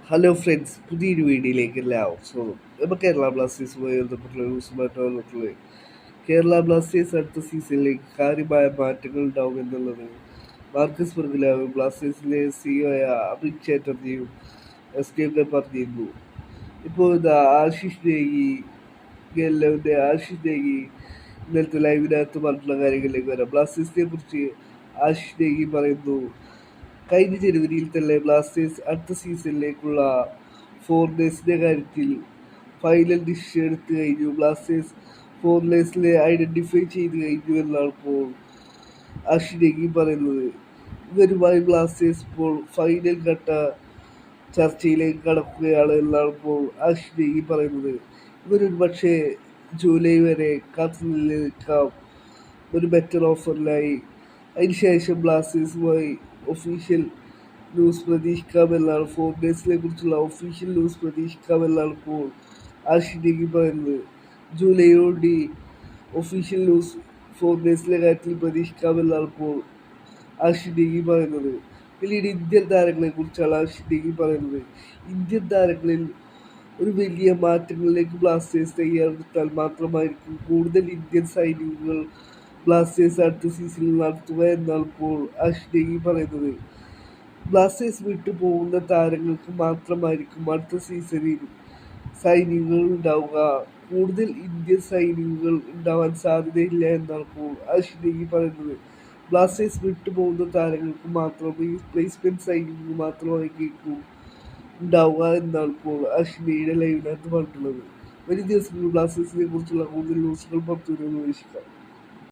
Hello friends, പുതിയൊരു വീഡിയോയിലേക്ക് എല്ലാവർക്കും സ്വാഗതം. നമ്മൾ കേരള ബ്ലാസ്റ്റേഴ്സുമായി ബന്ധപ്പെട്ടുള്ള ന്യൂസുമായിട്ട് വന്നിട്ടുള്ളത് കേരള ബ്ലാസ്റ്റേഴ്സ് അടുത്ത സീസണിലേക്ക് കാര്യമായ മാറ്റങ്ങൾ ഉണ്ടാവും എന്നുള്ളത് മാർക്കസ് ബർഗലാവും ബ്ലാസ്റ്റേഴ്സിലെ സിഇഒ ആയ അഭിക് ചാറ്റർജിയും എസ് കെ ഒക്കെ പറഞ്ഞിരുന്നു. ഇപ്പോൾ ഇതാ ആശിഷ് നേഗി ഇന്നലത്തെ ലൈവിനകത്ത് പറഞ്ഞിട്ടുള്ള കാര്യങ്ങളിലേക്ക് വരാം. ബ്ലാസ്റ്റേഴ്സിനെ കുറിച്ച് ആശിഷ് നേഗി പറയുന്നു, കഴിഞ്ഞ ജനുവരിയിൽ തന്നെ ബ്ലാസ്റ്റേഴ്സ് അടുത്ത സീസണിലേക്കുള്ള ഫോറിനേഴ്സിൻ്റെ കാര്യത്തിൽ ഫൈനൽ ഡിസിഷൻ എടുത്തു കഴിഞ്ഞു. ബ്ലാസ്റ്റേഴ്സ് ഫോറിനേഴ്സിനെ ഐഡൻറ്റിഫൈ ചെയ്ത് കഴിഞ്ഞു എന്നാണ് ഇപ്പോൾ അഷിനേഗി പറയുന്നത്. ഇവരുമായി ബ്ലാസ്റ്റേഴ്സ് ഇപ്പോൾ ഫൈനൽ ഘട്ട ചർച്ചയിലേക്ക് കടക്കുകയാണ് എന്നാണ് ഇപ്പോൾ അഷിനേഗി പറയുന്നത്. ഇവരൊരു പക്ഷേ ജൂലൈ വരെ കാത്തു നിൽക്കാം ഒരു ബെറ്റർ ഓഫറിനായി. അതിനുശേഷം ബ്ലാസ്റ്റേഴ്സുമായി ഒഫീഷ്യൽ ന്യൂസ് പ്രതീക്ഷിക്കാമെന്നാണ് ഫോറിനേഴ്സിനെ കുറിച്ചുള്ള ഒഫീഷ്യൽ ന്യൂസ് പ്രതീക്ഷിക്കാമെന്നാണ് ഇപ്പോൾ ആഷിനേഗി പറയുന്നത്. ജൂലൈയോടെ ഒഫീഷ്യൽ ന്യൂസ് ഫോറിനേഴ്സിൻ്റെ കാര്യത്തിൽ പ്രതീക്ഷിക്കാമെന്നാണ് ഇപ്പോൾ ആഷിനേഗി പറയുന്നത്. പിന്നീട് ഇന്ത്യൻ താരങ്ങളെ കുറിച്ചാണ് ആഷിനേഗി പറയുന്നത്. ഇന്ത്യൻ താരങ്ങളിൽ ഒരു വലിയ മാറ്റങ്ങളിലേക്ക് ബ്ലാസ്റ്റേഴ്സ് തയ്യാറെടുത്താൽ മാത്രമായിരിക്കും കൂടുതൽ ഇന്ത്യൻ സൈനികങ്ങൾ ബ്ലാസ്റ്റേഴ്സ് അടുത്ത സീസണിൽ നടത്തുക എന്നാണ് ഇപ്പോൾ അഷ്നേഗി പറയുന്നത്. ബ്ലാസ്റ്റേഴ്സ് വിട്ടു പോകുന്ന താരങ്ങൾക്ക് മാത്രമായിരിക്കും അടുത്ത സീസണിൽ സൈനികങ്ങൾ ഉണ്ടാവുക. കൂടുതൽ ഇന്ത്യൻ സൈനികങ്ങൾ ഉണ്ടാവാൻ സാധ്യതയില്ല എന്നാണ് ഇപ്പോൾ അഷ്നേഗി പറയുന്നത്. ബ്ലാസ്റ്റേഴ്സ് വിട്ടു പോകുന്ന താരങ്ങൾക്ക് മാത്രമേ പ്ലേസ്മെന്റ് സൈനികങ്ങൾ മാത്രമായിരിക്കും ഉണ്ടാവുക എന്നാണ് ഇപ്പോൾ അഷ്നേയുടെ ലൈവിനകത്ത് പറഞ്ഞിട്ടുള്ളത്. വരും ദിവസങ്ങളിൽ ബ്ലാസ്റ്റേഴ്സിനെ കുറിച്ചുള്ള കൂടുതൽ ന്യൂസുകൾ പുറത്തുവരുമെന്ന് പ്രതീക്ഷിക്കാം.